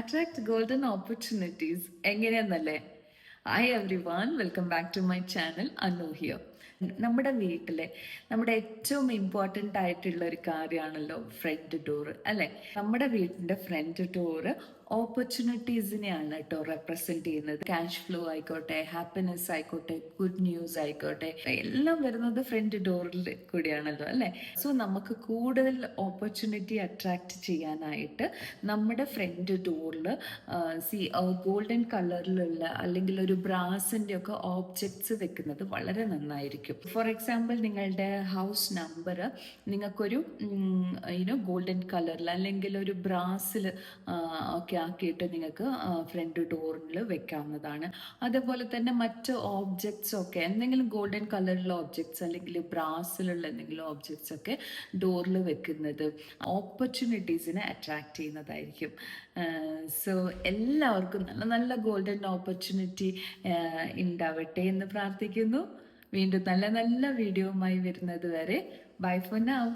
Attract golden opportunities എങ്ങനെയാന്നല്ലേ? Hi everyone, welcome back to my channel Annu here. നമ്മുടെ വീട്ടിലെ നമ്മുടെ ഏറ്റവും ഇമ്പോർട്ടൻ്റ് ആയിട്ടുള്ള ഒരു കാര്യമാണല്ലോ ഫ്രണ്ട് ഡോർ, അല്ലേ? നമ്മുടെ വീടിൻ്റെ ഫ്രണ്ട് ഡോറ് ഓപ്പർച്യൂണിറ്റീസിനെയാണ് കേട്ടോ റെപ്രസെന്റ് ചെയ്യുന്നത്. ക്യാഷ് ഫ്ലോ ആയിക്കോട്ടെ, ഹാപ്പിനെസ് ആയിക്കോട്ടെ, ഗുഡ് ന്യൂസ് ആയിക്കോട്ടെ, എല്ലാം വരുന്നത് ഫ്രണ്ട് ഡോറിൽ കൂടിയാണല്ലോ, അല്ലേ? സോ നമുക്ക് കൂടുതൽ ഓപ്പർച്യൂണിറ്റി അട്രാക്ട് ചെയ്യാനായിട്ട് നമ്മുടെ ഫ്രണ്ട് ഡോറിൽ ഗോൾഡൻ കളറിലുള്ള അല്ലെങ്കിൽ ഒരു ബ്രാസിൻ്റെ ഒക്കെ ഓബ്ജക്ട്സ് വെക്കുന്നത് വളരെ നന്നായിരിക്കും. ഫോർ എക്സാമ്പിൾ, നിങ്ങളുടെ ഹൗസ് നമ്പർ നിങ്ങൾക്കൊരു ഗോൾഡൻ കളറിൽ അല്ലെങ്കിൽ ഒരു ബ്രാസിൽ ഒക്കെ ആക്കിയിട്ട് നിങ്ങൾക്ക് ഫ്രണ്ട് ഡോറിൽ വെക്കാവുന്നതാണ്. അതുപോലെ തന്നെ മറ്റ് ഓബ്ജക്ട്സ് ഒക്കെ എന്തെങ്കിലും ഗോൾഡൻ കളറിലുള്ള ഓബ്ജക്ട്സ് അല്ലെങ്കിൽ ബ്രാസിലുള്ള എന്തെങ്കിലും ഓബ്ജക്ട്സ് ഒക്കെ ഡോറിൽ വെക്കുന്നത് ഓപ്പർച്യൂണിറ്റീസിനെ അട്രാക്ട് ചെയ്യുന്നതായിരിക്കും. സോ എല്ലാവർക്കും നല്ല നല്ല ഗോൾഡൻ ഓപ്പർച്യൂണിറ്റി ഉണ്ടാവട്ടെ എന്ന് പ്രാർത്ഥിക്കുന്നു. വീണ്ടും നല്ല നല്ല വീഡിയോയുമായി വരുന്നത് വരെ ബൈ ഫോർ നൗ.